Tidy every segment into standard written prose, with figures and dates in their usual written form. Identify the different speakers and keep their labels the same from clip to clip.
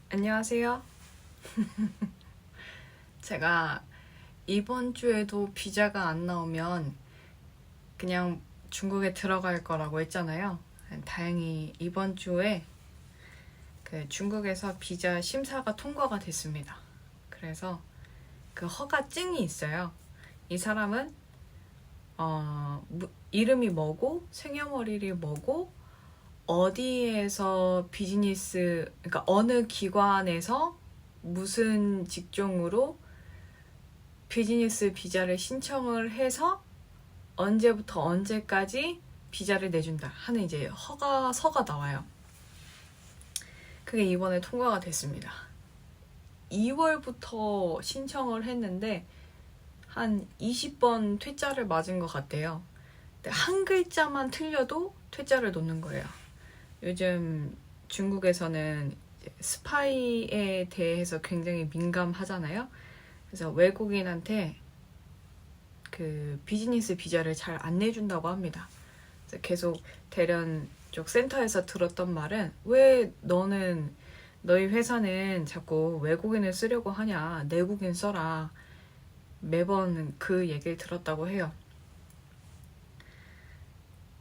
Speaker 1: 안녕하세요. 제가 이번 주에도 비자가 안 나오면 그냥 중국에 들어갈 거라고 했잖아요. 다행히 이번 주에 그 중국에서 비자 심사가 통과가 됐습니다. 그래서 그 허가증이 있어요. 이 사람은 이름이 뭐고 생년월일이 뭐고 어디에서 비즈니스, 그러니까 어느 기관에서 무슨 직종으로 비즈니스 비자를 신청을 해서 언제부터 언제까지 비자를 내준다 하는 이제 허가서가 나와요. 그게 이번에 통과가 됐습니다. 2월부터 신청을 했는데 한 20번 퇴짜를 맞은 것 같대요. 근데 한 글자만 틀려도 퇴짜를 놓는 거예요. 요즘 중국에서는 스파이에 대해서 굉장히 민감하잖아요. 그래서 외국인한테 그 비즈니스 비자를 잘 안 내준다고 합니다. 그래서 계속 대련 쪽 센터에서 들었던 말은 왜 너희 회사는 자꾸 외국인을 쓰려고 하냐, 내국인 써라. 매번 그 얘기를 들었다고 해요.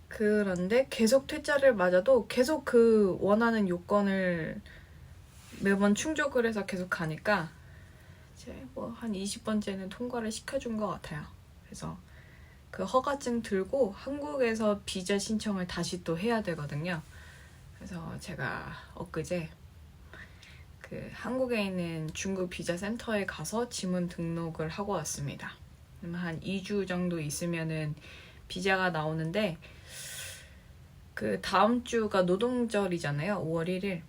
Speaker 1: 그런데 계속 퇴짜를 맞아도 계속 그 원하는 요건을 매번 충족을 해서 계속 가니까 이제 뭐 한 20번째는 통과를 시켜준 것 같아요. 그래서 그 허가증 들고 한국에서 비자 신청을 다시 또 해야 되거든요. 그래서 제가 엊그제 그 한국에 있는 중국 비자 센터에 가서 지문 등록을 하고 왔습니다. 한 2주 정도 있으면은 비자가 나오는데 그 다음 주가 노동절이잖아요. 5월 1일.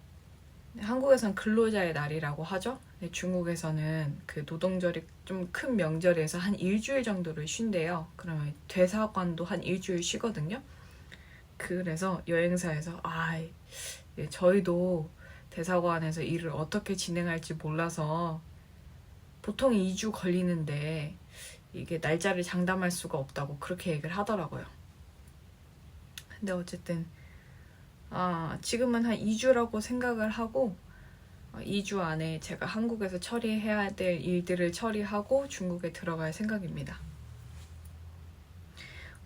Speaker 1: 한국에선 근로자의 날이라고 하죠. 중국에서는 그 노동절이 좀 큰 명절에서 한 일주일 정도를 쉰대요. 그러면 대사관도 한 일주일 쉬거든요. 그래서 여행사에서 저희도 대사관에서 일을 어떻게 진행할지 몰라서 보통 2주 걸리는데 이게 날짜를 장담할 수가 없다고 그렇게 얘기를 하더라고요. 근데 어쨌든 지금은 한 2주라고 생각을 하고 2주 안에 제가 한국에서 처리해야 될 일들을 처리하고 중국에 들어갈 생각입니다.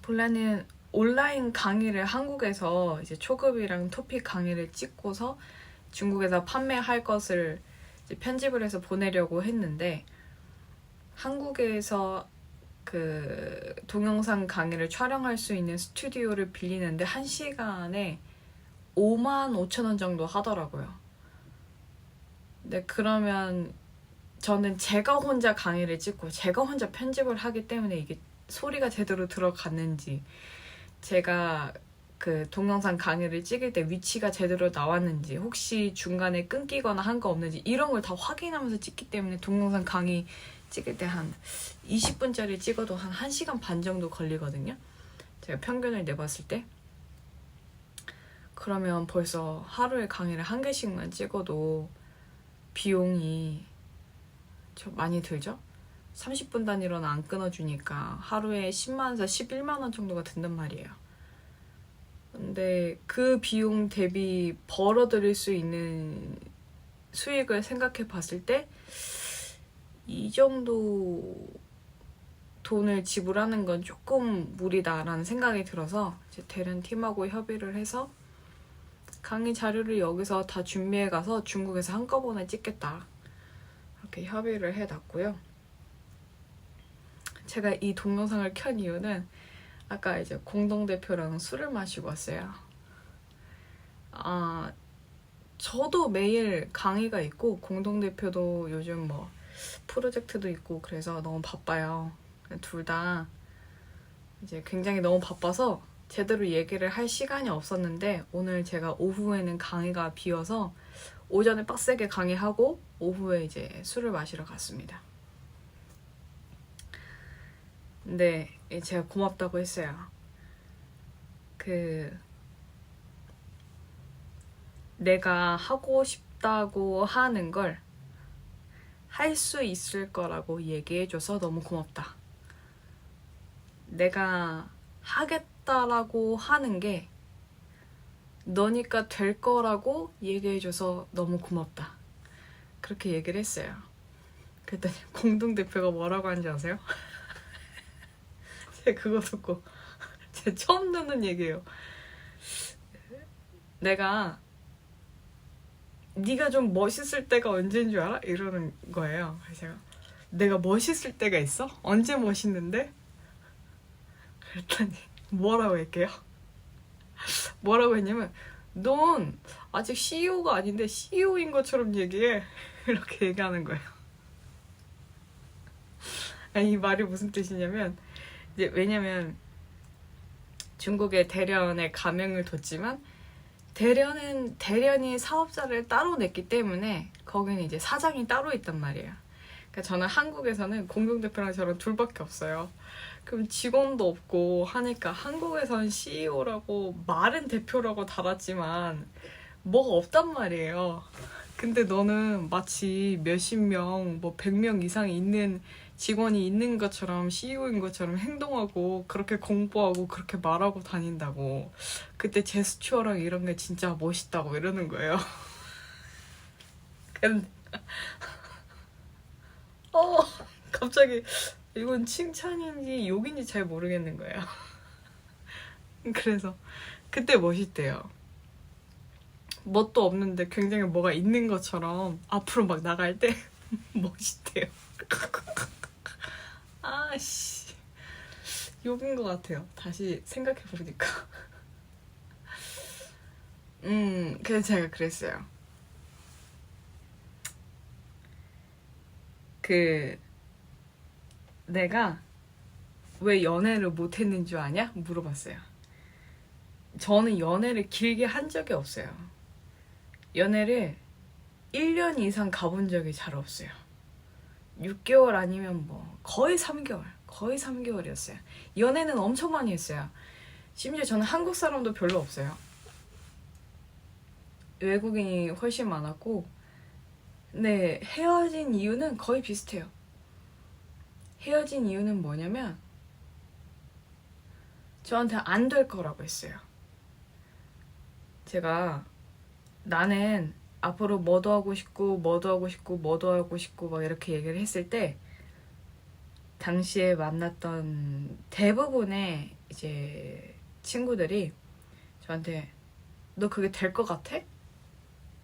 Speaker 1: 본래는 온라인 강의를 한국에서 이제 초급이랑 토픽 강의를 찍고서 중국에서 판매할 것을 이제 편집을 해서 보내려고 했는데 한국에서 그 동영상 강의를 촬영할 수 있는 스튜디오를 빌리는데 1시간에 5만 5천 원 정도 하더라고요. 근데 그러면 저는 제가 혼자 강의를 찍고 제가 혼자 편집을 하기 때문에 이게 소리가 제대로 들어갔는지 제가 그 동영상 강의를 찍을 때 위치가 제대로 나왔는지 혹시 중간에 끊기거나 한 거 없는지 이런 걸 다 확인하면서 찍기 때문에 동영상 강의 찍을 때 한 20분짜리 찍어도 한 1시간 반 정도 걸리거든요. 제가 평균을 내봤을 때. 그러면 벌써 하루에 강의를 1개씩만 찍어도 비용이 좀 많이 들죠? 30분 단위로는 안 끊어주니까 하루에 10만원에서 11만원 정도가 든단 말이에요. 근데 그 비용 대비 벌어들일 수 있는 수익을 생각해 봤을 때 이 정도 돈을 지불하는 건 조금 무리다라는 생각이 들어서 이제 대련 팀하고 협의를 해서 강의 자료를 여기서 다 준비해 가서 중국에서 한꺼번에 찍겠다. 이렇게 협의를 해놨고요. 제가 이 동영상을 켠 이유는 아까 이제 공동대표랑 술을 마시고 왔어요. 저도 매일 강의가 있고 공동대표도 요즘 뭐 프로젝트도 있고 그래서 너무 바빠요. 둘 다 이제 굉장히 너무 바빠서 제대로 얘기를 할 시간이 없었는데 오늘 제가 오후에는 강의가 비어서 오전에 빡세게 강의하고 오후에 이제 술을 마시러 갔습니다. 근데 제가 고맙다고 했어요. 내가 하고 싶다고 하는 걸 할 수 있을 거라고 얘기해줘서 너무 고맙다. 내가 하겠다라고 하는 게 너니까 될 거라고 얘기해줘서 너무 고맙다. 그렇게 얘기를 했어요. 그랬더니 공동대표가 뭐라고 하는지 아세요? 제가 그거 듣고 제가 처음 듣는 얘기예요. 내가 네가 좀 멋있을 때가 언제인 줄 알아? 이러는 거예요. 그래서 제가 내가 멋있을 때가 있어? 언제 멋있는데? 그랬더니 뭐라고 할게요? 뭐라고 했냐면 넌 아직 CEO가 아닌데 CEO인 것처럼 얘기해. 이렇게 얘기하는 거예요. 아니, 이 말이 무슨 뜻이냐면 이제 왜냐면 중국의 대련에 가명을 뒀지만 대련이 사업자를 따로 냈기 때문에 거기는 이제 사장이 따로 있단 말이에요. 그러니까 저는 한국에서는 공동대표랑 저랑 둘밖에 없어요. 그럼 직원도 없고 하니까 한국에서는 CEO라고 말은 대표라고 달았지만 뭐가 없단 말이에요. 근데 너는 마치 몇십 명, 뭐 100명 이상 있는 직원이 있는 것처럼 CEO인 것처럼 행동하고 그렇게 공부하고 그렇게 말하고 다닌다고. 그때 제스처랑 이런 게 진짜 멋있다고 이러는 거예요. 근데 갑자기 이건 칭찬인지 욕인지 잘 모르겠는 거예요. 그래서 그때 멋있대요. 뭣도 없는데 굉장히 뭐가 있는 것처럼 앞으로 막 나갈 때 멋있대요. 아씨, 욕인 것 같아요. 다시 생각해보니까. 그래서 제가 그랬어요. 내가 왜 연애를 못했는 줄 아냐? 물어봤어요. 저는 연애를 길게 한 적이 없어요. 연애를 1년 이상 가본 적이 잘 없어요. 6개월 아니면 뭐 거의 3개월이었어요. 연애는 엄청 많이 했어요. 심지어 저는 한국 사람도 별로 없어요. 외국인이 훨씬 많았고, 근데 헤어진 이유는 거의 비슷해요. 헤어진 이유는 뭐냐면 저한테 안 될 거라고 했어요. 제가 나는 앞으로 뭐도 하고 싶고 막 이렇게 얘기를 했을 때 당시에 만났던 대부분의 이제 친구들이 저한테 너 그게 될 것 같아?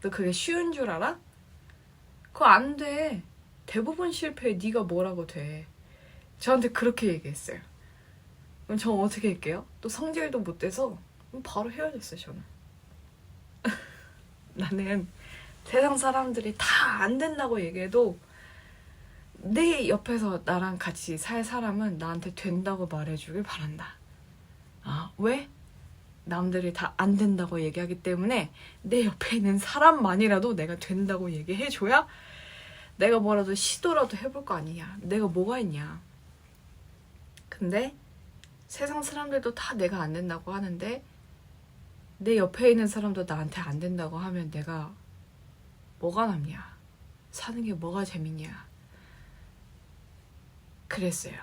Speaker 1: 너 그게 쉬운 줄 알아? 그거 안 돼. 대부분 실패해. 네가 뭐라고 돼. 저한테 그렇게 얘기했어요. 그럼 저 어떻게 할게요? 또 성질도 못 돼서 바로 헤어졌어요, 저는. 나는 세상 사람들이 다 안 된다고 얘기해도 내 옆에서 나랑 같이 살 사람은 나한테 된다고 말해주길 바란다. 아, 왜? 남들이 다 안 된다고 얘기하기 때문에 내 옆에 있는 사람만이라도 내가 된다고 얘기해줘야 내가 뭐라도 시도라도 해볼 거 아니냐. 내가 뭐가 있냐. 근데 세상 사람들도 다 내가 안 된다고 하는데 내 옆에 있는 사람도 나한테 안 된다고 하면 내가 뭐가 남냐. 사는 게 뭐가 재밌냐. 그랬어요.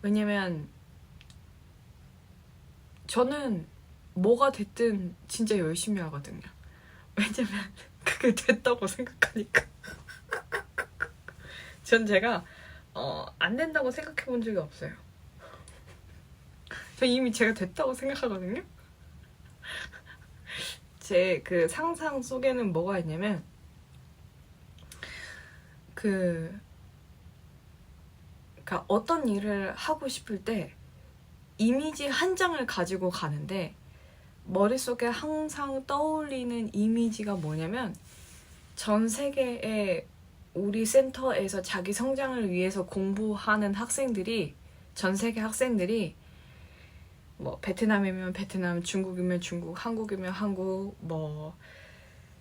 Speaker 1: 왜냐면 저는 뭐가 됐든 진짜 열심히 하거든요. 왜냐면 그게 됐다고 생각하니까. 전 제가 안 된다고 생각해 본 적이 없어요. 저 이미 제가 됐다고 생각하거든요. 제 그 상상 속에는 뭐가 있냐면 그러니까 어떤 일을 하고 싶을 때 이미지 한 장을 가지고 가는데 머릿속에 항상 떠올리는 이미지가 뭐냐면 전 세계의 우리 센터에서 자기 성장을 위해서 공부하는 학생들이 전 세계 학생들이 뭐 베트남이면 베트남, 중국이면 중국, 한국이면 한국, 뭐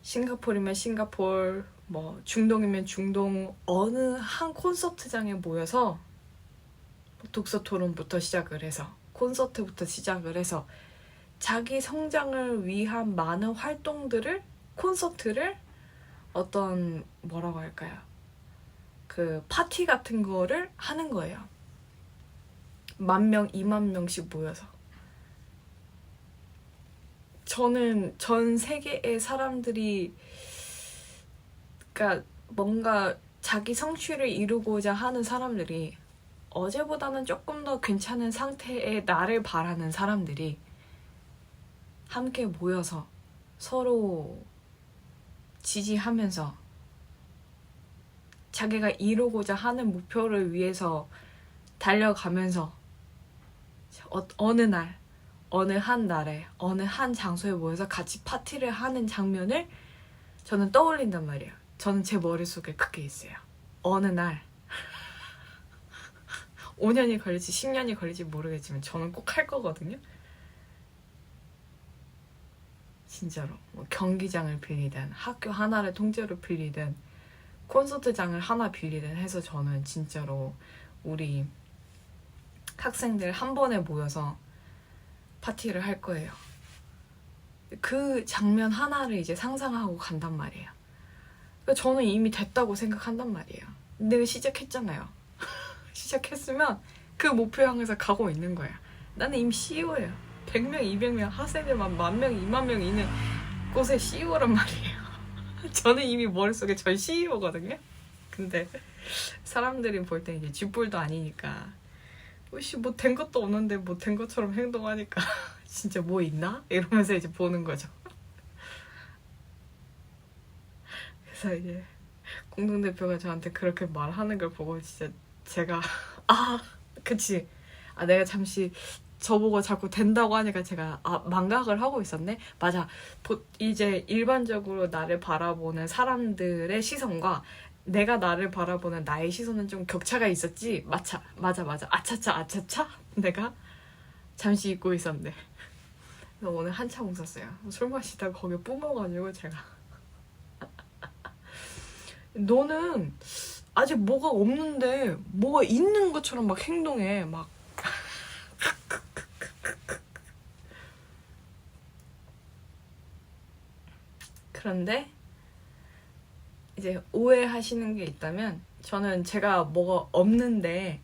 Speaker 1: 싱가포르면 싱가포르, 뭐 중동이면 중동 어느 한 콘서트장에 모여서 독서 토론부터 시작을 해서 콘서트부터 시작을 해서 자기 성장을 위한 많은 활동들을 콘서트를 어떤 뭐라고 할까요? 그 파티 같은 거를 하는 거예요. 10,000명, 20,000명씩 모여서. 저는 전 세계의 사람들이 그러니까 뭔가 자기 성취를 이루고자 하는 사람들이 어제보다는 조금 더 괜찮은 상태의 나를 바라는 사람들이 함께 모여서 서로 지지하면서 자기가 이루고자 하는 목표를 위해서 달려가면서 어느 날, 어느 한 날에, 어느 한 장소에 모여서 같이 파티를 하는 장면을 저는 떠올린단 말이에요. 저는 제 머릿속에 그게 있어요. 어느 날 5년이 걸릴지 10년이 걸릴지 모르겠지만 저는 꼭 할 거거든요. 진짜로 뭐 경기장을 빌리든 학교 하나를 통째로 빌리든 콘서트장을 하나 빌리든 해서 저는 진짜로 우리 학생들 한 번에 모여서 파티를 할 거예요. 그 장면 하나를 이제 상상하고 간단 말이에요. 그러니까 저는 이미 됐다고 생각한단 말이에요. 내가 시작했잖아요. 시작했으면 그 목표 향해서 가고 있는 거야. 나는 이미 CEO예요. 100명, 200명 학생들만 10,000명, 20,000명 있는 곳의 CEO란 말이에요. 저는 이미 머릿속에 전 CEO거든요. 근데 사람들이 볼 때 이제 쥐뿔도 아니니까 혹시 뭐 된 것도 없는데 뭐 된 것처럼 행동하니까 진짜 뭐 있나? 이러면서 이제 보는 거죠. 그래서 이제 공동대표가 저한테 그렇게 말하는 걸 보고 진짜 제가 그치. 내가 잠시 저보고 자꾸 된다고 하니까 제가 망각을 하고 있었네. 맞아. 이제 일반적으로 나를 바라보는 사람들의 시선과 내가 나를 바라보는 나의 시선은 좀 격차가 있었지. 맞아. 아차차. 내가 잠시 잊고 있었네. 그래서 오늘 한참 웃었어요. 술 마시다가 거기 뿜어가지고 제가 너는 아직 뭐가 없는데 뭐가 있는 것처럼 막 행동해. 막 그런데 이제 오해하시는 게 있다면 저는 제가 뭐가 없는데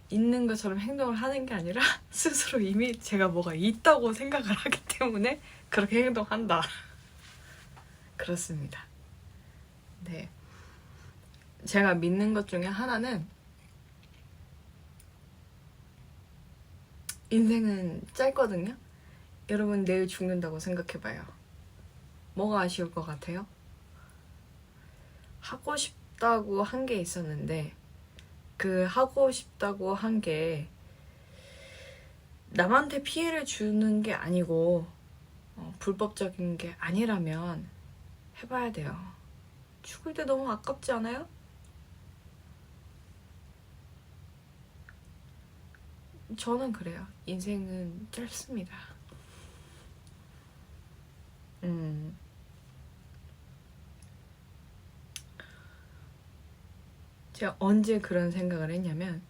Speaker 1: 있는 것처럼 행동을 하는 게 아니라 스스로 이미 제가 뭐가 있다고 생각을 하기 때문에 그렇게 행동한다. 그렇습니다. 네. 제가 믿는 것 중에 하나는 인생은 짧거든요. 여러분 내일 죽는다고 생각해봐요. 뭐가 아쉬울 것 같아요? 하고 싶다고 한 게 있었는데 그 하고 싶다고 한 게 남한테 피해를 주는 게 아니고 불법적인 게 아니라면 해봐야 돼요. 죽을 때 너무 아깝지 않아요? 저는 그래요. 인생은 짧습니다. 제가 언제 그런 생각을 했냐면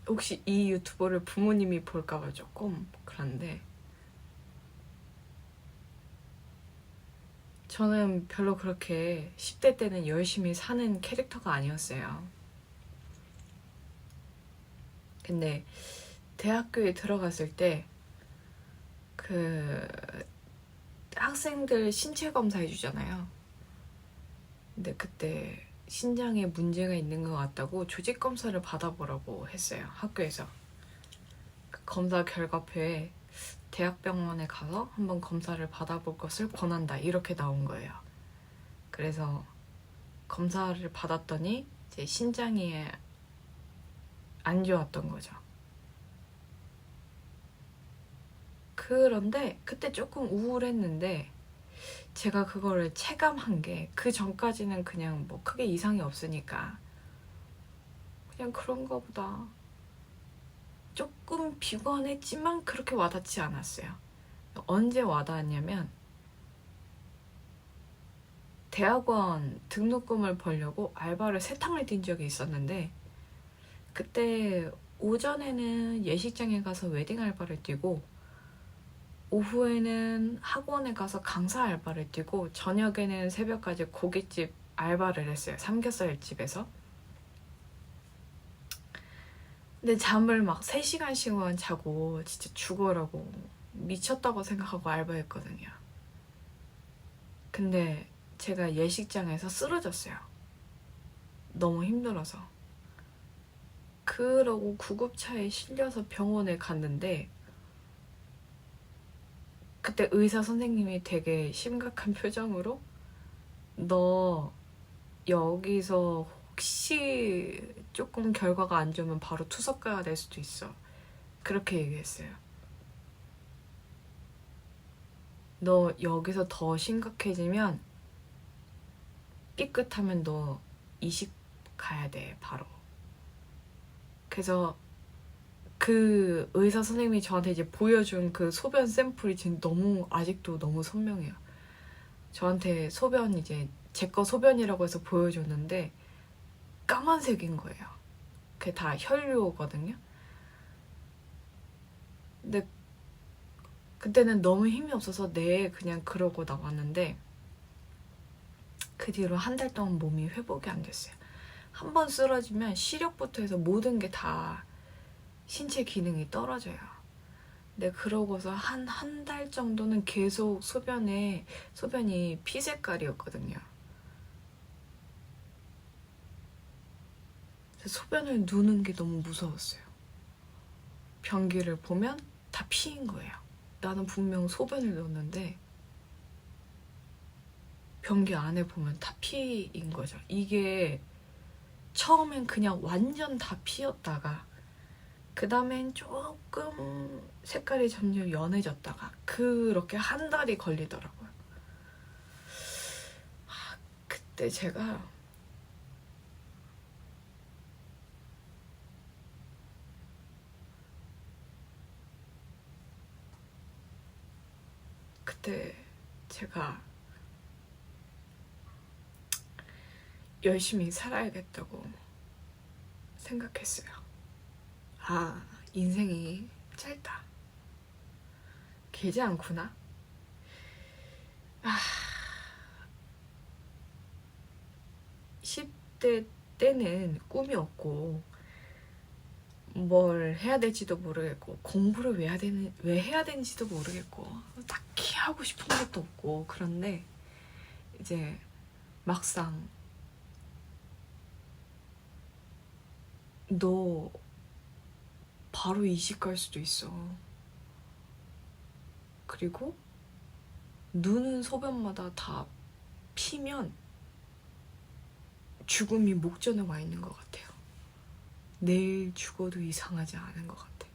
Speaker 1: 혹시 이 유튜버를 부모님이 볼까봐 조금 그런데 저는 별로 그렇게 10대 때는 열심히 사는 캐릭터가 아니었어요. 근데 대학교에 들어갔을 때 그 학생들 신체 검사해 주잖아요. 근데 그때 신장에 문제가 있는 것 같다고 조직 검사를 받아보라고 했어요. 학교에서. 그 검사 결과표에 대학병원에 가서 한번 검사를 받아볼 것을 권한다 이렇게 나온 거예요. 그래서 검사를 받았더니 제 신장이 안 좋았던 거죠. 그런데 그때 조금 우울했는데 제가 그거를 체감한 게 그 전까지는 그냥 뭐 크게 이상이 없으니까 그냥 그런가 보다. 조금 비관했지만 그렇게 와닿지 않았어요. 언제 와닿았냐면 대학원 등록금을 벌려고 알바를 3탕을 뛴 적이 있었는데 그때 오전에는 예식장에 가서 웨딩 알바를 뛰고 오후에는 학원에 가서 강사 알바를 뛰고 저녁에는 새벽까지 고깃집 알바를 했어요. 삼겹살집에서. 근데 잠을 막 3시간씩만 자고 진짜 죽어라고 미쳤다고 생각하고 알바했거든요. 근데 제가 예식장에서 쓰러졌어요. 너무 힘들어서. 그러고 구급차에 실려서 병원에 갔는데 그때 의사 선생님이 되게 심각한 표정으로 너 여기서 혹시 조금 결과가 안 좋으면 바로 투석가가 될 수도 있어. 그렇게 얘기했어요. 너 여기서 더 심각해지면 삐끗하면 너 이식 가야 돼 바로. 그래서 그 의사 선생님이 저한테 이제 보여준 그 소변 샘플이 지금 너무 아직도 너무 선명해요. 저한테 소변 이제 제 거 소변이라고 해서 보여줬는데 까만색인 거예요. 그게 다 혈류거든요. 근데 그때는 너무 힘이 없어서 네 그냥 그러고 나왔는데 그 뒤로 한 달 동안 몸이 회복이 안 됐어요. 한 번 쓰러지면 시력부터 해서 모든 게 다 신체 기능이 떨어져요. 근데 그러고서 한 달 정도는 계속 소변이 피 색깔이었거든요. 소변을 누는 게 너무 무서웠어요. 변기를 보면 다 피인 거예요. 나는 분명 소변을 넣었는데 변기 안에 보면 다 피인 거죠. 이게 처음엔 그냥 완전 다 피였다가 그 다음엔 조금 색깔이 점점 연해졌다가 그렇게 한 달이 걸리더라고요. 그때 제가 열심히 살아야겠다고 생각했어요. 아, 인생이 짧다. 길지 않구나. 10대 때는 꿈이 없고 뭘 해야 될지도 모르겠고 공부를 왜 해야 되는지도 모르겠고 딱히 하고 싶은 것도 없고 그런데 이제 막상 너 바로 이직 갈 수도 있어. 그리고 누는 소변마다 다 피면 죽음이 목전에 와 있는 것 같아요. 내일 죽어도 이상하지 않은 것 같아.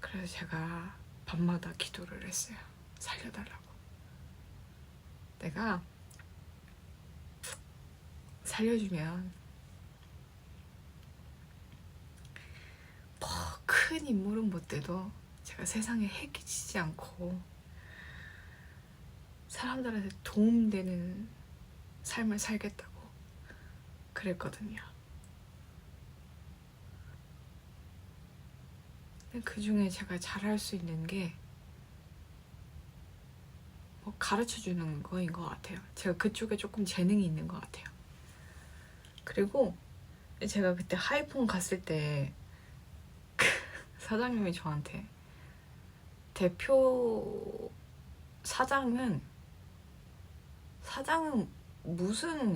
Speaker 1: 그래서 제가 밤마다 기도를 했어요. 살려달라고. 내가 살려주면 뭐 큰 인물은 못 돼도 제가 세상에 해끼치지 않고 사람들한테 도움되는 삶을 살겠다고 그랬거든요. 그 중에 제가 잘할 수 있는 게 뭐 가르쳐주는 거인 것 같아요. 제가 그쪽에 조금 재능이 있는 것 같아요. 그리고 제가 그때 하이폰 갔을 때 사장님이 저한테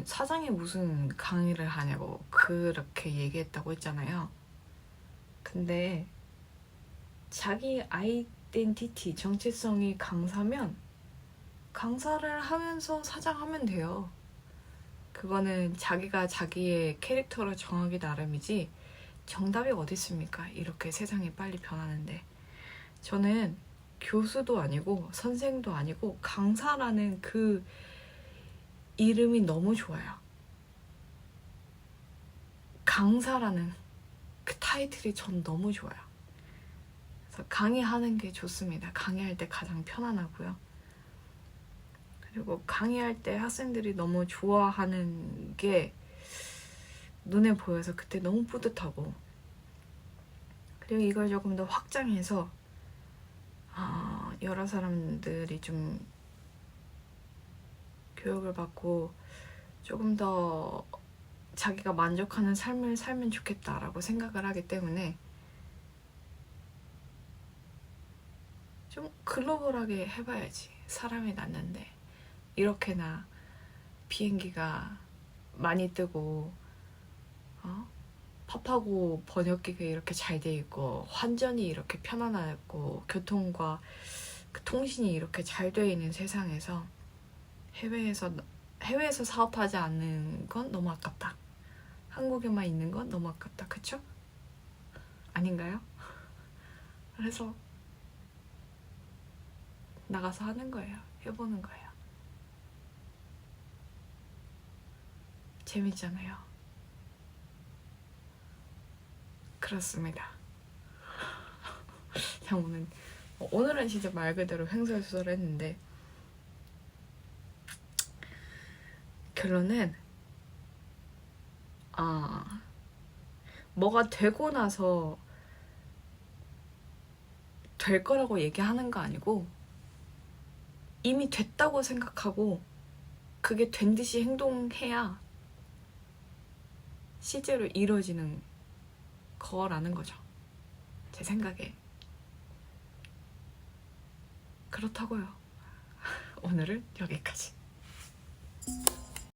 Speaker 1: 사장이 무슨 강의를 하냐고 그렇게 얘기했다고 했잖아요. 근데 자기 아이덴티티, 정체성이 강사면 강사를 하면서 사장하면 돼요. 그거는 자기가 자기의 캐릭터를 정하기 나름이지 정답이 어디 있습니까? 이렇게 세상이 빨리 변하는데. 저는 교수도 아니고 선생도 아니고 강사라는 그 이름이 너무 좋아요. 강사라는 그 타이틀이 전 너무 좋아요. 그래서 강의하는 게 좋습니다. 강의할 때 가장 편안하고요. 그리고 강의할 때 학생들이 너무 좋아하는 게 눈에 보여서 그때 너무 뿌듯하고, 그리고 이걸 조금 더 확장해서 여러 사람들이 좀 교육을 받고 조금 더 자기가 만족하는 삶을 살면 좋겠다라고 생각을 하기 때문에 좀 글로벌하게 해봐야지. 사람이 났는데 이렇게나 비행기가 많이 뜨고 팝하고 번역기가 이렇게 잘 돼 있고 환전이 이렇게 편안하고 교통과 그 통신이 이렇게 잘 돼 있는 세상에서 해외에서 사업하지 않는 건 너무 아깝다. 한국에만 있는 건 너무 아깝다. 그쵸? 아닌가요? 그래서 나가서 하는 거예요. 해보는 거예요. 재밌잖아요. 그렇습니다. 오늘은 진짜 말 그대로 횡설수설했는데 결론은 뭐가 되고 나서 될 거라고 얘기하는 거 아니고 이미 됐다고 생각하고 그게 된 듯이 행동해야 실제로 이루어지는 거라는 거죠. 제 생각에. 그렇다고요. 오늘은 여기까지.